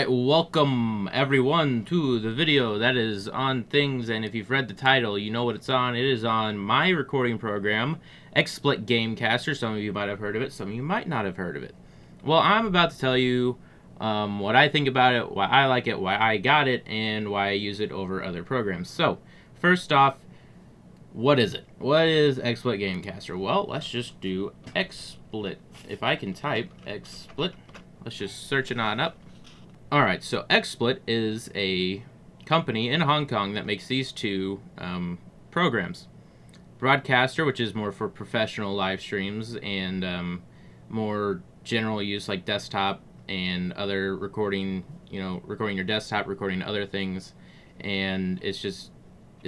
Alright, welcome everyone to the video that is on things, and if you've read the title, you know what it's on. It is on my recording program, XSplit Gamecaster. Some of you might have heard of it, some of you might not have heard of it. Well, I'm about to tell you what I think about it, why I like it, why I got it, and why I use it over other programs. So, first off, what is it? What is XSplit Gamecaster? Well, let's just do XSplit. If I can type XSplit, let's just search it on up. Alright, so XSplit is a company in Hong Kong that makes these two programs. Broadcaster, which is more for professional live streams and more general use like desktop and other recording, recording your desktop, recording other things, and it's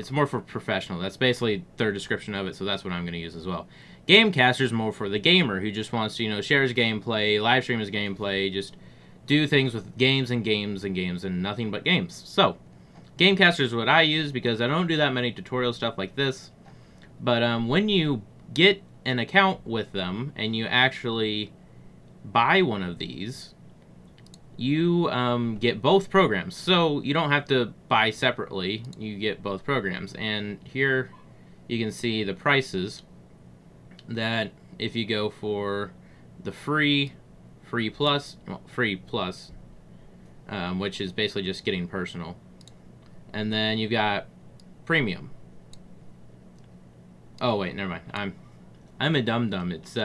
more for professional. That's basically their description of it, so that's what I'm going to use as well. Gamecaster is more for the gamer who just wants to, share his gameplay, live stream his gameplay, just do things with games and games and games and nothing but games. So, Gamecaster is what I use because I don't do that many tutorial stuff like this. But when you get an account with them and you actually buy one of these, you get both programs. So you don't have to buy separately. You get both programs. And here you can see the prices that if you go for the free plus, which is basically just getting personal. And then you've got premium. Oh wait, never mind. I'm a dum-dum. It's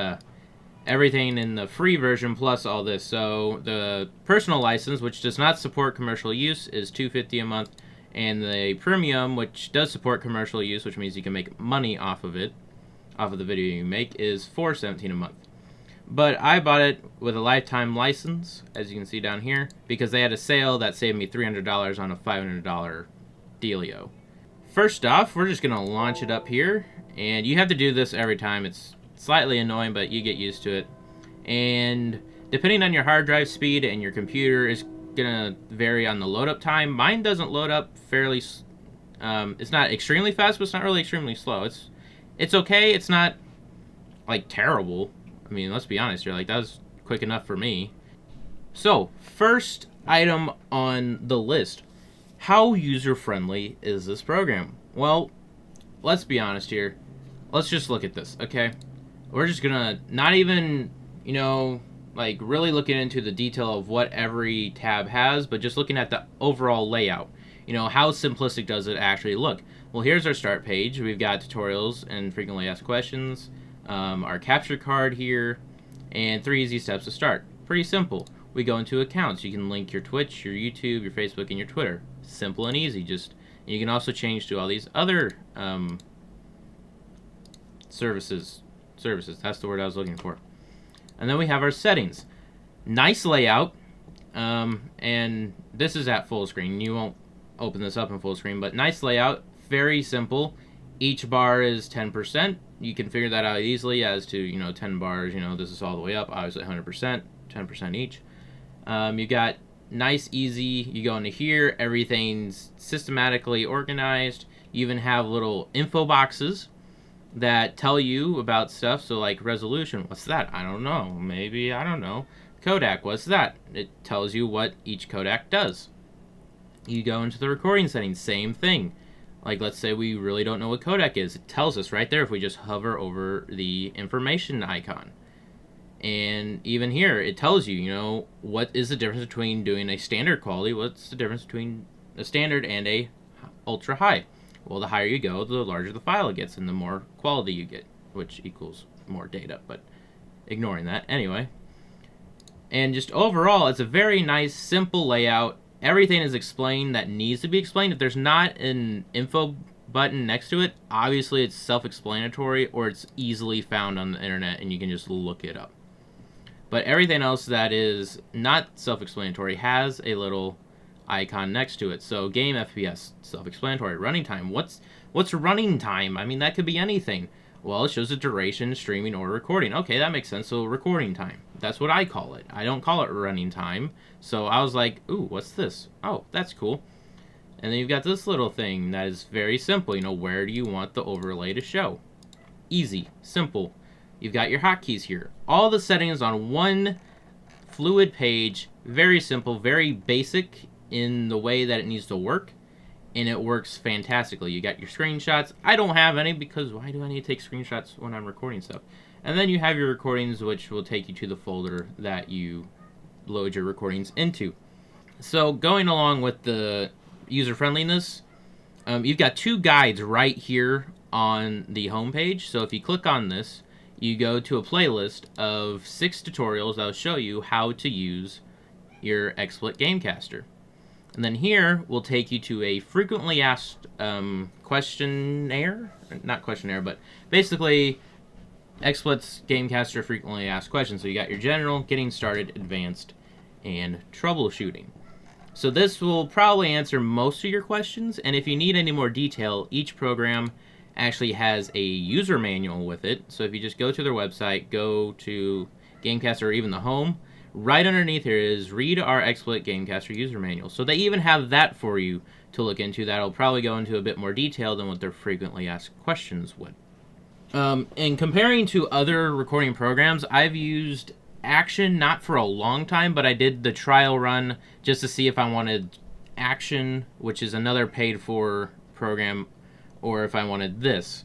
everything in the free version plus all this. So the personal license, which does not support commercial use, is $2.50 a month, and the premium, which does support commercial use, which means you can make money off of it, off of the video you make, is $4.17 a month. But I bought it with a lifetime license, as you can see down here, because they had a sale that saved me $300 on a $500 dealio. First off, we're just going to launch it up here, and you have to do this every time. It's slightly annoying, but you get used to it. And depending on your hard drive speed and your computer is going to vary on the load up time. Mine doesn't load up fairly, it's not extremely fast, but it's not really extremely slow. It's okay, it's not like terrible. I mean, let's be honest here, like that was quick enough for me. So, first item on the list. How user-friendly is this program? Well, let's be honest here. Let's just look at this, okay? We're just gonna not even, like really looking into the detail of what every tab has, but just looking at the overall layout. How simplistic does it actually look? Well, here's our start page. We've got tutorials and frequently asked questions. Our capture card here, and 3 easy steps to start. Pretty simple. We go into accounts. You can link your Twitch, your YouTube, your Facebook, and your Twitter. Simple and easy. You can also change to all these other services. That's the word I was looking for. And then we have our settings. Nice layout. And this is at full screen. You won't open this up in full screen, but nice layout. Very simple. Each bar is 10%. You can figure that out easily as to, 10 bars, this is all the way up, obviously 100%, 10% each. You got nice, easy, you go into here, everything's systematically organized. You even have little info boxes that tell you about stuff. So like resolution, what's that? I don't know. Maybe, I don't know. Codec, what's that? It tells you what each codec does. You go into the recording settings, same thing. Like, let's say we really don't know what codec is. It tells us right there if we just hover over the information icon. And even here, it tells you, what is the difference between doing a standard quality, what's the difference between a standard and a ultra high. Well, the higher you go, the larger the file gets and the more quality you get, which equals more data, but ignoring that. Anyway, and just overall, it's a very nice, simple layout. Everything is explained that needs to be explained. If there's not an info button next to it, obviously it's self-explanatory or it's easily found on the internet and you can just look it up. But everything else that is not self-explanatory has a little icon next to it. So game FPS, self-explanatory. Running time, what's running time? I mean, that could be anything. Well, it shows the duration, streaming, or recording. Okay, that makes sense. So recording time. That's what I call it. I don't call it running time. So I was like, ooh, what's this? Oh, that's cool. And then you've got this little thing that is very simple. Where do you want the overlay to show? Easy, simple. You've got your hotkeys here. All the settings on one fluid page, very simple, very basic in the way that it needs to work, and it works fantastically. You got your screenshots. I don't have any because why do I need to take screenshots when I'm recording stuff? And then you have your recordings, which will take you to the folder that you load your recordings into. So going along with the user-friendliness, you've got 2 guides right here on the home page. So if you click on this, you go to a playlist of 6 tutorials that will show you how to use your XSplit Gamecaster. And then here will take you to a frequently asked questionnaire. Not questionnaire, but basically XSplit's Gamecaster frequently asked questions. So you got your general, getting started, advanced, and troubleshooting. So this will probably answer most of your questions, and if you need any more detail, each program actually has a user manual with it. So if you just go to their website, go to Gamecaster or even the home, right underneath here is read our XSplit Gamecaster user manual. So they even have that for you to look into. That'll probably go into a bit more detail than what their frequently asked questions would. And comparing to other recording programs, I've used Action not for a long time, but I did the trial run just to see if I wanted Action, which is another paid for program, or if I wanted this.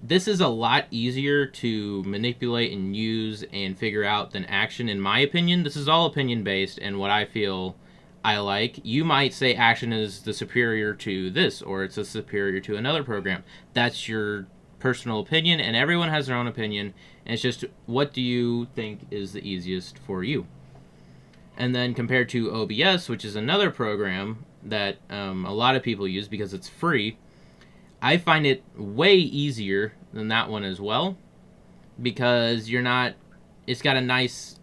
This is a lot easier to manipulate and use and figure out than Action, in my opinion. This is all opinion based and what I feel I like. You might say Action is the superior to this, or it's a superior to another program. That's your personal opinion, and everyone has their own opinion, and it's just what do you think is the easiest for you. And then compared to OBS, which is another program that a lot of people use because it's free, I find it way easier than that one as well, because it's got a nice,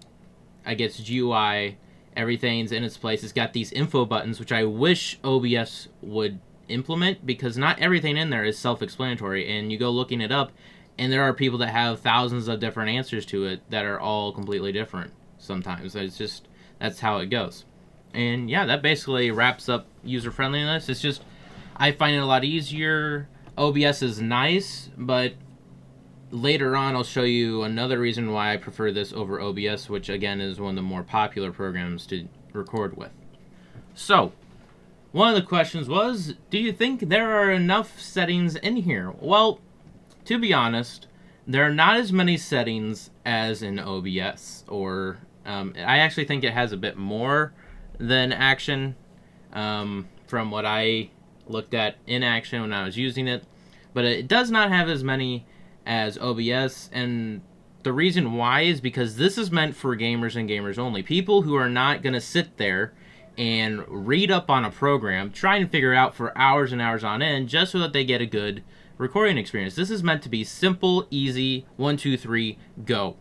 I guess, GUI, everything's in its place. It's got these info buttons, which I wish OBS would implement, because not everything in there is self-explanatory, and you go looking it up and there are people that have thousands of different answers to it that are all completely different sometimes. That's how it goes. And yeah, that basically wraps up user friendliness. It's just, I find it a lot easier. OBS is nice, but later on I'll show you another reason why I prefer this over OBS, which again is one of the more popular programs to record with. So one of the questions was, do you think there are enough settings in here? Well, to be honest, there are not as many settings as in OBS, or I actually think it has a bit more than Action from what I looked at in Action when I was using it, but it does not have as many as OBS, and the reason why is because this is meant for gamers and gamers only. People who are not going to sit there and read up on a program, try and figure it out for hours and hours on end just so that they get a good recording experience. This is meant to be simple, easy, 1, 2, 3, go.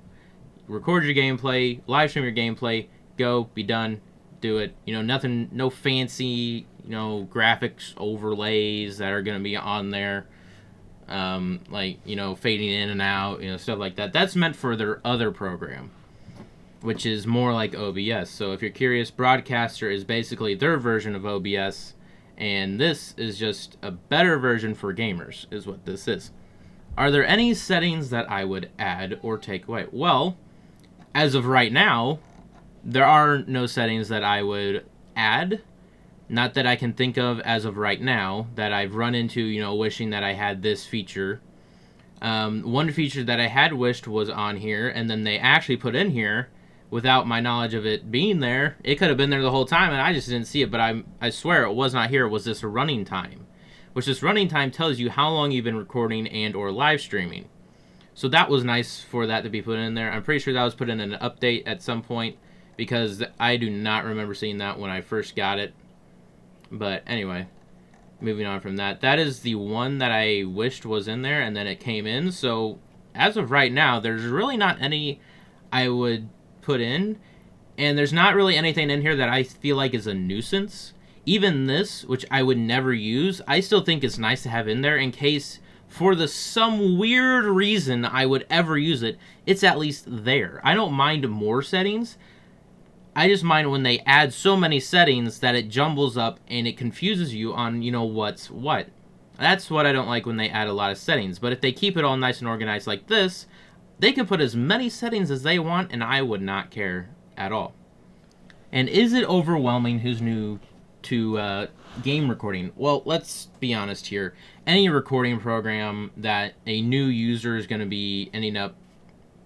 Record your gameplay, live stream your gameplay, go, be done, do it. Nothing, no fancy, graphics overlays that are going to be on there. Fading in and out, stuff like that. That's meant for their other program, which is more like OBS. So if you're curious, Broadcaster is basically their version of OBS, and this is just a better version for gamers, is what this is. Are there any settings that I would add or take away? Well, as of right now, there are no settings that I would add. Not that I can think of as of right now that I've run into, wishing that I had this feature. One feature that I had wished was on here, and then they actually put in here without my knowledge of it being there. It could have been there the whole time, and I just didn't see it, but I swear it was not here. It was this running time, which this running time tells you how long you've been recording and or live streaming. So that was nice for that to be put in there. I'm pretty sure that was put in an update at some point, because I do not remember seeing that when I first got it. But anyway, moving on from that. That is the one that I wished was in there, and then it came in. So as of right now, there's really not any I would put in, and there's not really anything in here that I feel like is a nuisance. Even this, which I would never use, I still think it's nice to have in there in case for some weird reason I would ever use it. It's at least there. I don't mind more settings. I just mind when they add so many settings that it jumbles up and it confuses you on, what's what. That's what I don't like when they add a lot of settings. But if they keep it all nice and organized like this, they can put as many settings as they want, and I would not care at all. And is it overwhelming who's new to game recording? Well, let's be honest here. Any recording program that a new user is going to be ending up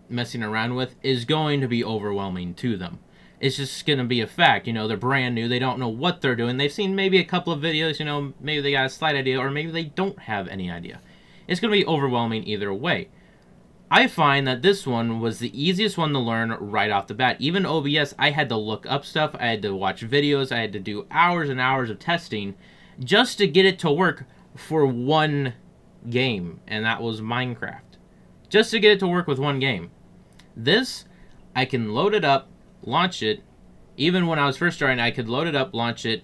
messing around with is going to be overwhelming to them. It's just going to be a fact. You know, they're brand new. They don't know what they're doing. They've seen maybe a couple of videos. You know, maybe they got a slight idea, or maybe they don't have any idea. It's going to be overwhelming either way. I find that this one was the easiest one to learn right off the bat. Even OBS, I had to look up stuff. I had to watch videos. I had to do hours and hours of testing just to get it to work for one game, and that was Minecraft. Just to get it to work with one game. This, I can load it up, launch it. Even when I was first starting, I could load it up, launch it,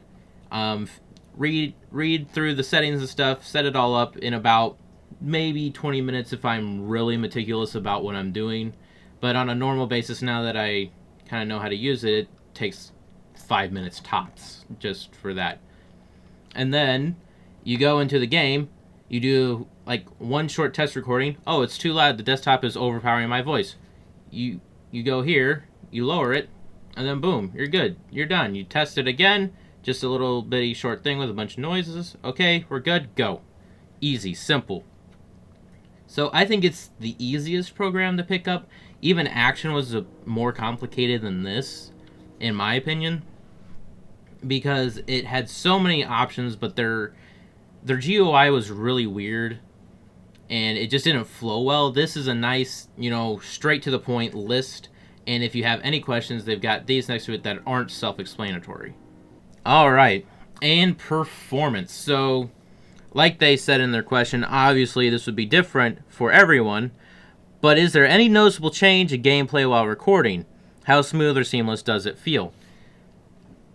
read through the settings and stuff, set it all up in about maybe 20 minutes if I'm really meticulous about what I'm doing. But on a normal basis, now that I kind of know how to use it, it takes 5 minutes tops just for that. And then you go into the game, you do like one short test recording. Oh, it's too loud, the desktop is overpowering my voice. You go here, you lower it, and then boom, you're good. You're done. You test it again, just a little bitty short thing with a bunch of noises. Okay, we're good, go. Easy, simple. So I think it's the easiest program to pick up. Even Action was more complicated than this, in my opinion, because it had so many options, but their GUI was really weird, and it just didn't flow well. This is a nice, you know, straight to the point list, and if you have any questions, they've got these next to it that aren't self-explanatory. All right, and performance. So, like they said in their question, obviously this would be different for everyone, but is there any noticeable change in gameplay while recording? How smooth or seamless does it feel?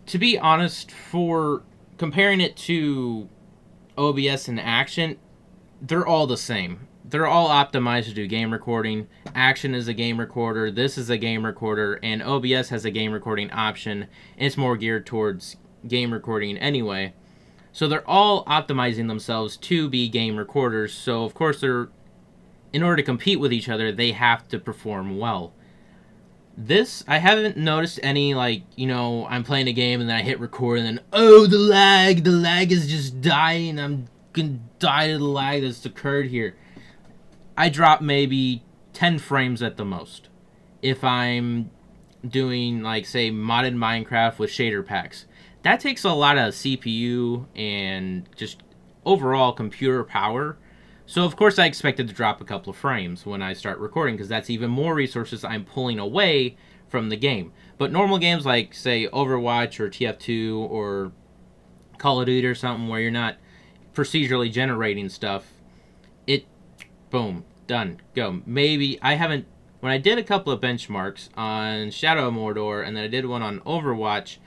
To be honest, for comparing it to OBS and Action, they're all the same. They're all optimized to do game recording. Action is a game recorder, this is a game recorder, and OBS has a game recording option, and it's more geared towards game recording anyway. So they're all optimizing themselves to be game recorders, so of course in order to compete with each other, they have to perform well. This, I haven't noticed any, like, you know, I'm playing a game and then I hit record and then, oh, the lag is just dying, I'm gonna die to the lag that's occurred here. I drop maybe 10 frames at the most. If I'm doing, like, say, modded Minecraft with shader packs. That takes a lot of CPU and just overall computer power. So, of course, I expected to drop a couple of frames when I start recording, because that's even more resources I'm pulling away from the game. But normal games like, say, Overwatch or TF2 or Call of Duty or something where you're not procedurally generating stuff, boom, done, go. Maybe, when I did a couple of benchmarks on Shadow of Mordor and then I did one on Overwatch,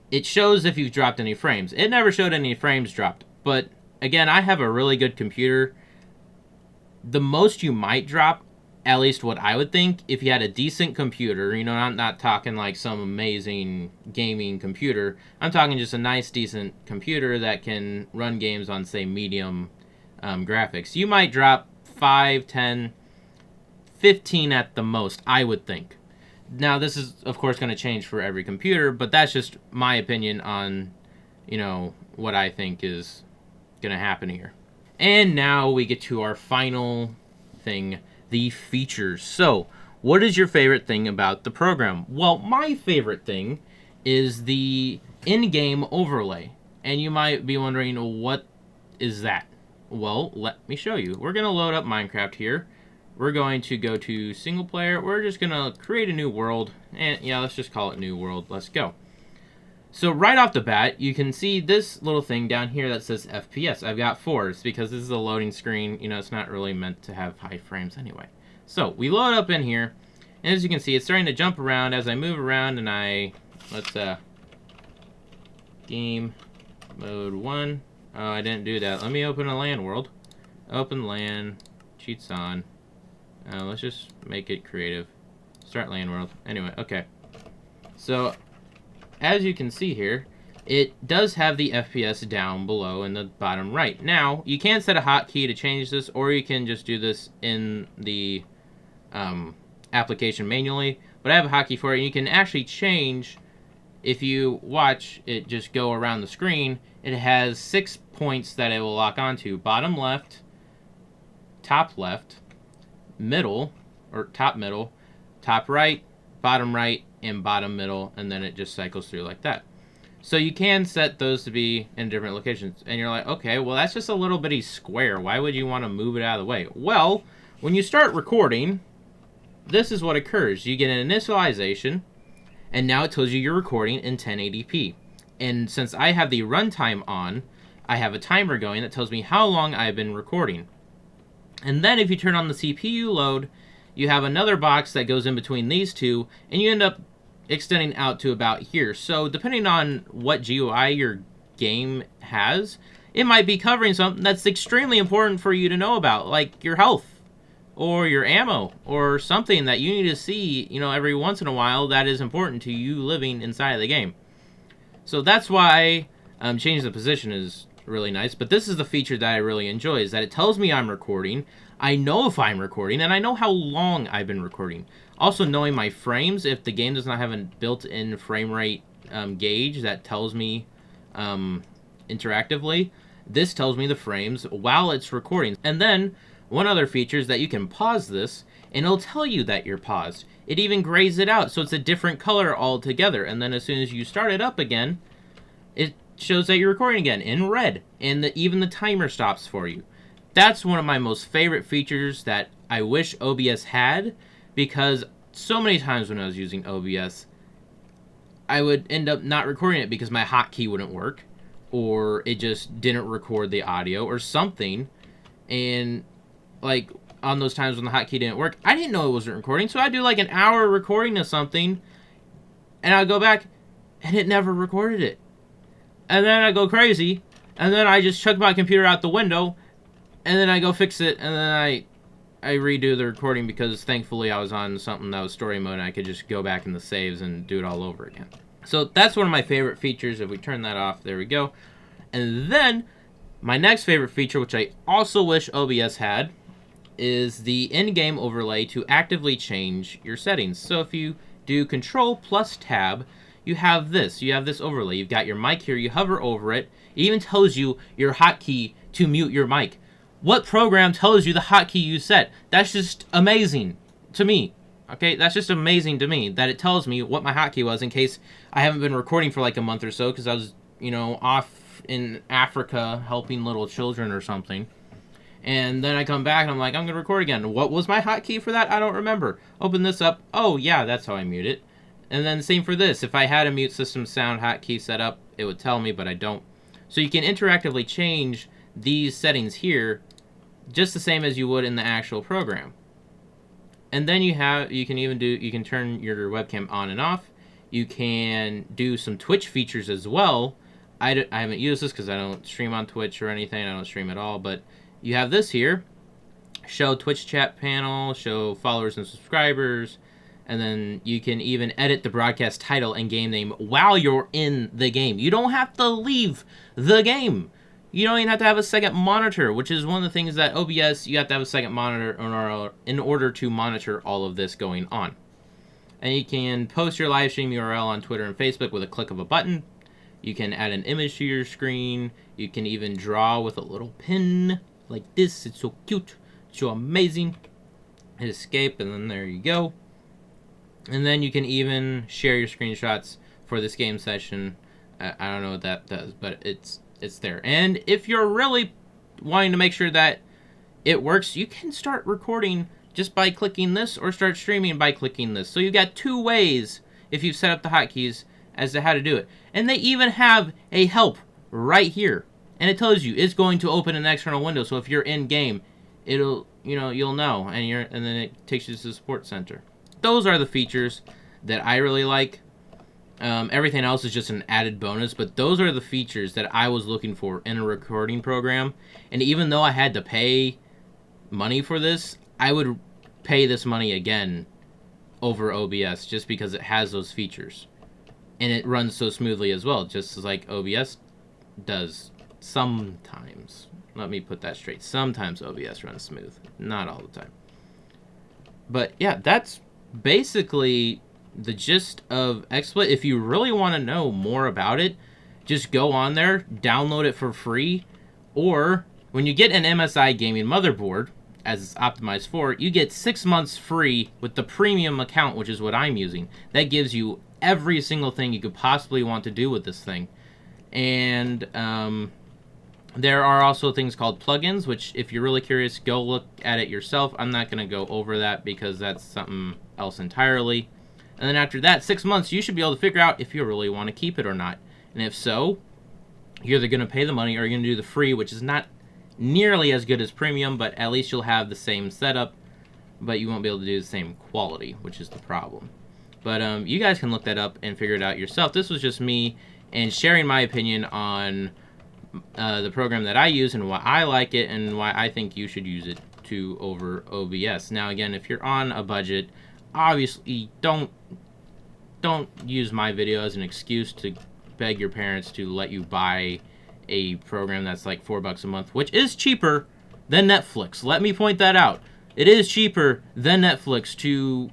it shows if you've dropped any frames. It never showed any frames dropped, but again, I have a really good computer. The most you might drop, at least what I would think, if you had a decent computer, you know, I'm not talking like some amazing gaming computer, I'm talking just a nice, decent computer that can run games on, say, medium graphics. You might drop 5, 10, 15 at the most, I would think. Now, this is, of course, going to change for every computer, but that's just my opinion on, you know, what I think is going to happen here. And now we get to our final thing, the features. So, what is your favorite thing about the program? Well, my favorite thing is the in-game overlay. And you might be wondering, what is that? Well, let me show you. We're going to load up Minecraft here. We're going to go to single player. We're just going to create a new world. And yeah, let's just call it new world. Let's go. So right off the bat, you can see this little thing down here that says FPS. I've got 4s because this is a loading screen. You know, it's not really meant to have high frames anyway. So we load up in here. And as you can see, it's starting to jump around as I move around. And let's game mode 1. Oh, I didn't do that. Let me open a LAN world. Open LAN. Cheats on. Let's just make it creative. Start LAN world. Anyway, okay. So, as you can see here, it does have the FPS down below in the bottom right. Now, you can set a hotkey to change this, or you can just do this in the application manually. but I have a hotkey for it, and you can actually change. If you watch it just go around the screen, it has 6 points that it will lock onto. Bottom left, top left, middle, or top middle, top right, and bottom middle, and then it just cycles through like that. So you can set those to be in different locations. And you're like, okay, well, that's just a little bitty square. Why would you want to move it out of the way? Well, when you start recording, this is what occurs. You get an initialization, and now it tells you you're recording in 1080p. And since I have the runtime on, I have a timer going that tells me how long I've been recording. And then if you turn on the CPU load, you have another box that goes in between these two, and you end up extending out to about here. So depending on what GUI your game has, it might be covering something that's extremely important for you to know about, like your health or your ammo or something that you need to see, every once in a while that is important to you living inside of the game. So that's why changing the position is really nice. But this is the feature that I really enjoy, is that it tells me I'm recording. I know if I'm recording, and I know how long I've been recording. Also knowing my frames, if the game does not have a built-in frame rate gauge that tells me interactively, this tells me the frames while it's recording. And then one other feature is that you can pause this, and it'll tell you that you're paused. It even grays it out, so it's a different color altogether. And then as soon as you start it up again, it shows that you're recording again in red, and even the timer stops for you. That's one of my most favorite features that I wish OBS had, because so many times when I was using OBS, I would end up not recording it because my hotkey wouldn't work, or it just didn't record the audio or something. And like on those times when the hotkey didn't work, I didn't know it wasn't recording, so I'd do like an hour recording of something, and I'd go back, and it never recorded it. And then I go crazy, and then I just chuck my computer out the window, and then I go fix it, and then I redo the recording, because thankfully I was on something that was story mode, and I could just go back in the saves and do it all over again. So that's one of my favorite features. If we turn that off, there we go. And then my next favorite feature, which I also wish OBS had, is the in-game overlay to actively change your settings. So if you do Control plus Tab, you have this. You have this overlay. You've got your mic here. You hover over it. It even tells you your hotkey to mute your mic. What program tells you the hotkey you set? That's just amazing to me. Okay, that's just amazing to me that it tells me what my hotkey was in case I haven't been recording for like a month or so because I was, off in Africa helping little children or something. And then I come back and I'm like, I'm going to record again. What was my hotkey for that? I don't remember. Open this up. Oh, yeah, that's how I mute it. And then same for this. If I had a mute system sound hotkey set up, it would tell me, but I don't. So you can interactively change these settings here just the same as you would in the actual program. And then you can turn your webcam on and off. You can do some Twitch features as well. I haven't used this because I don't stream on Twitch or anything. I don't stream at all, but you have this here. Show Twitch chat panel, show followers and subscribers, and then you can even edit the broadcast title and game name while you're in the game. You don't have to leave the game. You don't even have to have a second monitor, which is one of the things that OBS, you have to have a second monitor in order to monitor all of this going on. And you can post your live stream URL on Twitter and Facebook with a click of a button. You can add an image to your screen. You can even draw with a little pen like this. It's so cute. It's so amazing. Hit escape, and then there you go. And then you can even share your screenshots for this game session. I don't know what that does, but it's there. And if you're really wanting to make sure that it works, you can start recording just by clicking this, or start streaming by clicking this. So you've got two ways, if you've set up the hotkeys, as to how to do it. And they even have a help right here. And it tells you it's going to open an external window. So if you're in game, it'll, you'll know. And then it takes you to the support center. Those are the features that I really like. Everything else is just an added bonus, but those are the features that I was looking for in a recording program. And even though I had to pay money for this, I would pay this money again over OBS just because it has those features. And it runs so smoothly as well, just like OBS does sometimes. Let me put that straight. Sometimes OBS runs smooth, not all the time. But yeah, that's basically the gist of XSplit, if you really want to know more about it, just go on there, download it for free, or when you get an MSI gaming motherboard, as it's optimized for, you get 6 months free with the premium account, which is what I'm using. That gives you every single thing you could possibly want to do with this thing. And there are also things called plugins, which if you're really curious, go look at it yourself. I'm not going to go over that because that's something else entirely. And then after that, 6 months, you should be able to figure out if you really want to keep it or not. And if so, you're either going to pay the money or you're going to do the free, which is not nearly as good as premium, but at least you'll have the same setup, but you won't be able to do the same quality, which is the problem. But you guys can look that up and figure it out yourself. This was just me and sharing my opinion on the program that I use and why I like it and why I think you should use it too over OBS. Now, again, if you're on a budget, obviously don't use my video as an excuse to beg your parents to let you buy a program that's like $4 a month, which is cheaper than Netflix. Let me point that out. It is cheaper than Netflix to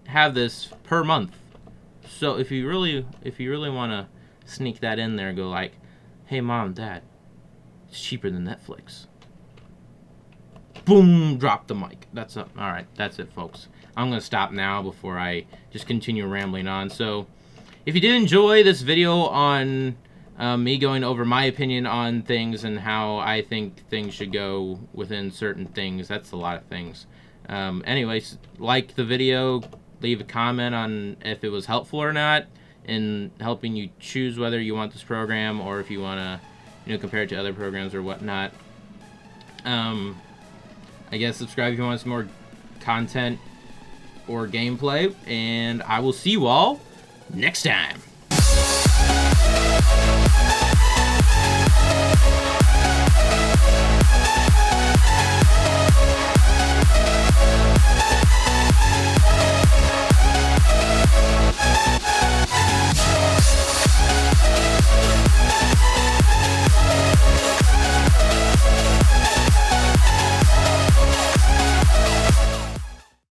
have this per month. So if you really want to sneak that in there, go like, hey mom, dad, it's cheaper than Netflix. Boom, drop the mic. That's up. All right, that's it, folks. I'm gonna stop now before I just continue rambling on. So if you did enjoy this video on me going over my opinion on things and how I think things should go within certain things, that's a lot of things. Anyways, like the video, leave a comment on if it was helpful or not in helping you choose whether you want this program or if you want to, compare it to other programs or whatnot. I guess subscribe if you want some more content or gameplay, and I will see you all next time.